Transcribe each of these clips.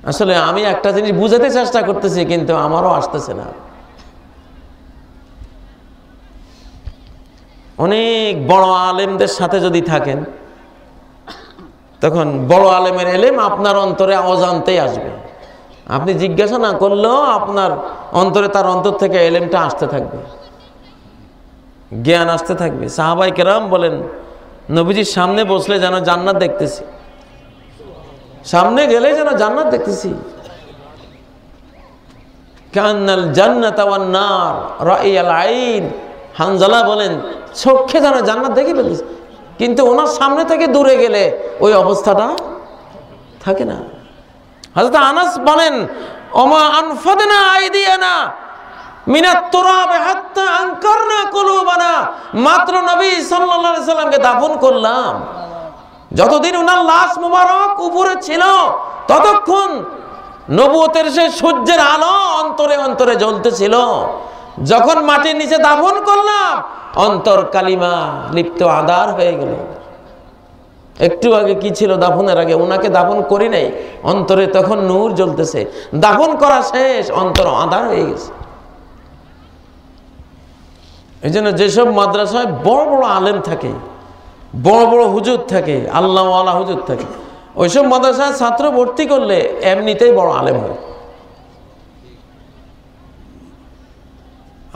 আসলে আমি একটা জিনিস বুঝাতে চেষ্টা করতেছি, কিন্তু আমারও আসতেছে না। অনেক বড় আলেমদের সাথে যদি থাকেন, তখন বড় আলেমের এলেম আপনার অন্তরে অজান্তেই আসবে। আপনি জিজ্ঞাসা না করলেও আপনার অন্তরে, তার অন্তর থেকে এলেমটা আসতে থাকবে, জ্ঞান আসতে থাকবে। সাহাবায়ে কেরাম বলেন, নবীজির সামনে বসলে যেন জান্নাত দেখতেছি, সামনে গেলে যেন জান্নাত দেখতেছি। কান্নাল জান্নাত ওয়ান নার রাইয়াল আইন। হানজালা বলেন, চোখে যেন জান্নাত দেখে ফেলেছে, কিন্তু ওনার সামনে থেকে দূরে গেলে ওই অবস্থাটা থাকে না। হযরত আনাস বলেন, ওমা আনফাদনা আইদিয়ানা মিনাত তুরাব হাত্তা আনকারনা কুলুবানা। মাত্র নবী সাল্লাল্লাহু আলাইহি সাল্লামকে দাফন করলাম, যতদিন ওনার লাশ মুবারক উপরে ছিল ততক্ষণ নবুয়তের সে সূর্যের আলো অন্তরে অন্তরে জ্বলতেছিল। যখন মাটির নিচে দাফন করলাম, অন্তর কালিমা লিপ্ত আধার হয়ে গেল। একটু আগে কি ছিল? দাফনের আগে ওনাকে দাফন করি নাই, অন্তরে তখন নূর জ্বলতেছে। দাফন করা শেষ, অন্তর আধার হয়ে গেছে। এই জন্য যেসব মাদ্রাসায় বড় বড় আলেম থাকে, বড় বড় হুজুর থাকে, আল্লাহওয়ালা হুজুর থাকে, ওইসব মাদ্রাসায় ছাত্র ভর্তি করলে এমনিতেই বড় আলেম হয়।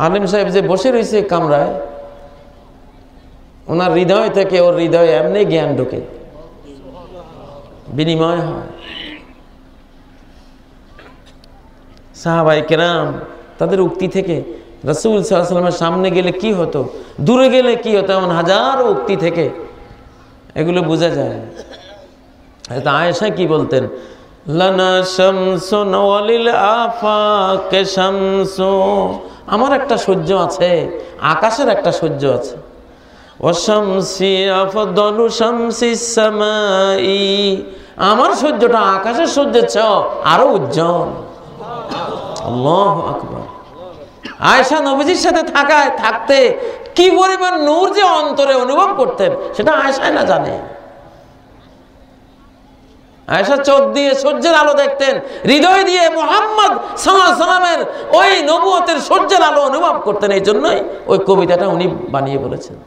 আলেম সাহেব যে বসে রয়েছে কামরায়, ওনার হৃদয় থেকে ওর হৃদয়ে এমনি জ্ঞান ঢোকে, বিনিময় হয়। সাহাবায়ে কেরাম তাদের উক্তি থেকে রাসূল সাল্লাল্লাহু আলাইহি ওয়াসাল্লামের সামনে গেলে কি হতো, দূরে গেলে কি হতো, এমন হাজারো উক্তি থেকে এগুলো বোঝা যায়। আয়েশা কি বলতেন? লানা শামসুন ওয়ালিল আফাকে শামসু। আমার একটা সূর্য আছে, আকাশের একটা সূর্য আছে। ওয়াশামসি আফদালু শামসিস সামাই। আমার সূর্যটা আকাশের সূর্যের চেয়ে আরো উজ্জ্বল। আল্লাহু আকবার। আয়েশা নবীজির সাথে থাকতে কি পরিমাণ নূর যে অন্তরে অনুভব করতেন, সেটা আয়েশা না জানে। আয়েশা চোখ দিয়ে সূর্যের আলো দেখতেন, হৃদয় দিয়ে মুহাম্মদ সাল্লাল্লাহু আলাইহি সাল্লামের ওই নবুয়তের সূর্যের আলো অনুভব করতেন। এই জন্যই ওই কবিতাটা উনি বানিয়ে বলেছেন।